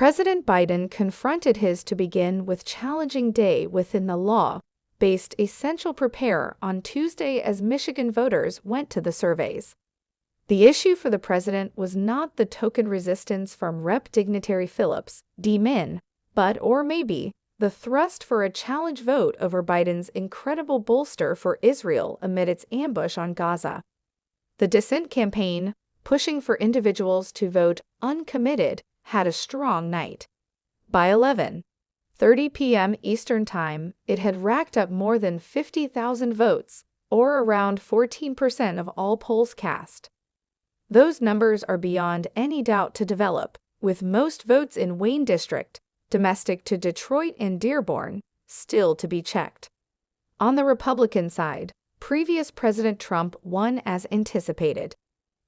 President Biden confronted his to begin with challenging day within the law-based essential prepare on Tuesday as Michigan voters went to the surveys. The issue for the president was not the token resistance from Rep. Dignitary Phillips, D-Min, but, or maybe, the thrust for a challenge vote over Biden's incredible bolster for Israel amid its ambush on Gaza. The dissent campaign, pushing for individuals to vote uncommitted, had a strong night. By 11:30 p.m. Eastern Time, it had racked up more than 50,000 votes, or around 14% of all polls cast. Those numbers are beyond any doubt to develop, with most votes in Wayne District, domestic to Detroit and Dearborn, still to be checked. On the Republican side, previous President Trump won as anticipated.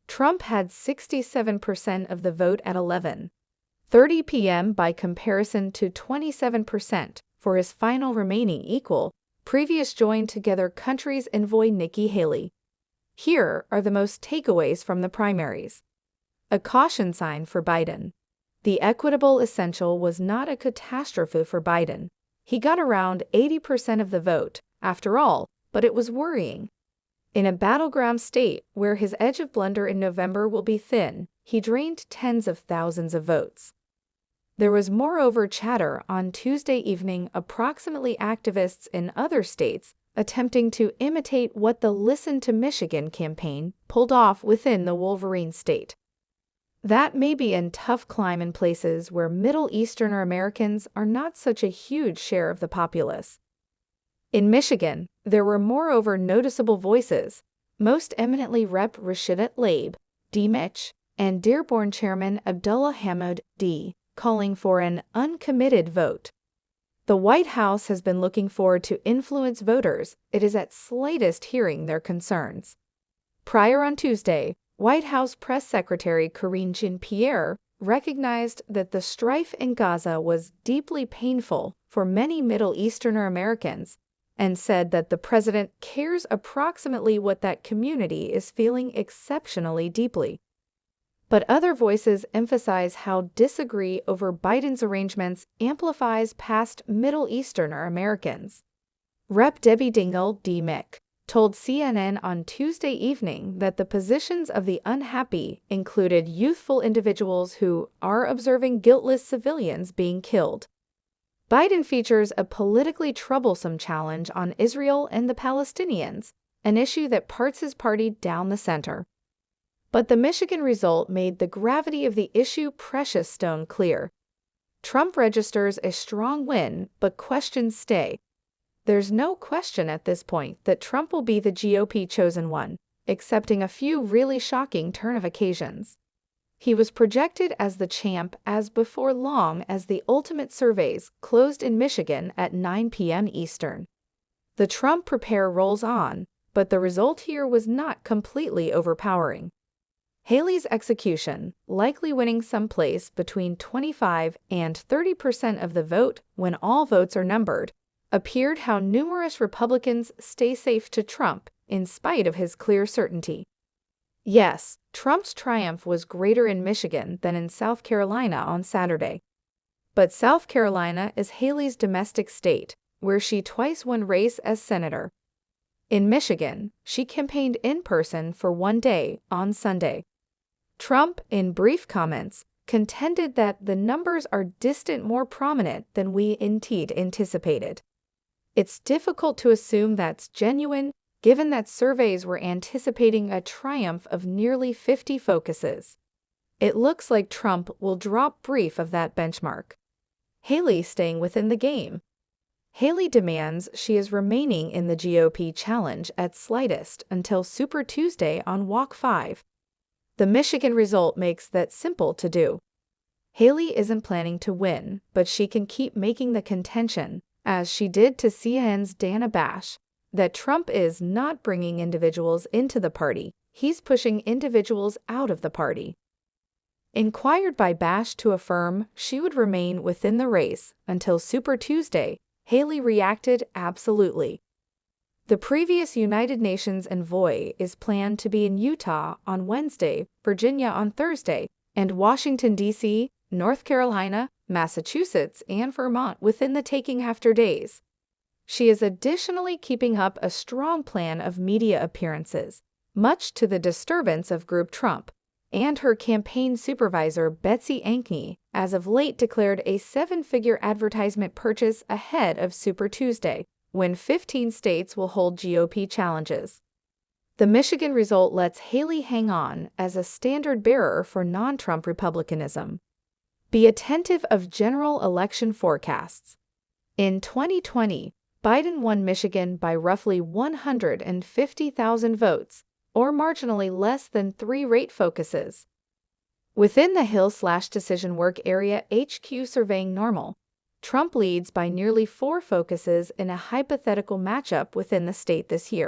Trump had 67% of the vote at 11:30 p.m. by comparison to 27% for his final remaining equal, previous joined together country's envoy Nikki Haley. Here are the most takeaways from the primaries. A caution sign for Biden. The equitable essential was not a catastrophe for Biden. He got around 80% of the vote, after all, but it was worrying. In a battleground state where his edge of blunder in November will be thin, he drained tens of thousands of votes. There was moreover chatter on Tuesday evening approximately activists in other states attempting to imitate what the Listen to Michigan campaign pulled off within the Wolverine state. That may be a tough climb in places where Middle Easterner Americans are not such a huge share of the populace. In Michigan, there were moreover noticeable voices, most eminently Rep. Rashida Tlaib, D-Mich, and Dearborn Chairman Abdullah Hamid, D., calling for an uncommitted vote. The White House has been looking forward to influence voters. It is at slightest hearing their concerns. Prior on Tuesday, White House Press Secretary Karine Jean-Pierre recognized that the strife in Gaza was deeply painful for many Middle Easterner Americans and said that the president cares approximately what that community is feeling exceptionally deeply. But other voices emphasize how disagree over Biden's arrangements amplifies past Middle Easterner Americans. Rep. Debbie Dingell, D-Mich, told CNN on Tuesday evening that the positions of the unhappy included youthful individuals who are observing guiltless civilians being killed. Biden features a politically troublesome challenge on Israel and the Palestinians, an issue that parts his party down the center. But the Michigan result made the gravity of the issue precious stone clear. Trump registers a strong win, but questions stay. There's no question at this point that Trump will be the GOP chosen one, excepting a few really shocking turn of occasions. He was projected as the champ as before long as the ultimate surveys closed in Michigan at 9 p.m. Eastern. The Trump prepare rolls on, but the result here was not completely overpowering. Haley's execution, likely winning someplace between 25 and 30% of the vote when all votes are numbered, appeared how numerous Republicans stay safe to Trump in spite of his clear certainty. Yes, Trump's triumph was greater in Michigan than in South Carolina on Saturday. But South Carolina is Haley's domestic state, where she twice won race as senator. In Michigan, she campaigned in person for one day on Sunday. Trump, in brief comments, contended that the numbers are distant more prominent than we indeed anticipated. It's difficult to assume that's genuine, given that surveys were anticipating a triumph of nearly 50 focuses. It looks like Trump will drop brief of that benchmark. Haley staying within the game. Haley demands she is remaining in the GOP challenge at slightest until Super Tuesday on Walk 5. The Michigan result makes that simple to do. Haley isn't planning to win, but she can keep making the contention, as she did to CNN's Dana Bash, that Trump is not bringing individuals into the party, he's pushing individuals out of the party. Inquired by Bash to affirm she would remain within the race until Super Tuesday, Haley reacted absolutely. The previous United Nations envoy is planned to be in Utah on Wednesday, Virginia on Thursday, and Washington, D.C., North Carolina, Massachusetts, and Vermont within the taking after days. She is additionally keeping up a strong plan of media appearances, much to the disturbance of Group Trump, and her campaign supervisor Betsy Ankney as of late declared a seven-figure advertisement purchase ahead of Super Tuesday, when 15 states will hold GOP challenges. The Michigan result lets Haley hang on as a standard-bearer for non-Trump Republicanism. Be attentive of general election forecasts. In 2020, Biden won Michigan by roughly 150,000 votes, or marginally less than 3 rate focuses. Within the Hill/Decision Work Area HQ surveying normal, Trump leads by nearly 4 focuses in a hypothetical matchup within the state this year.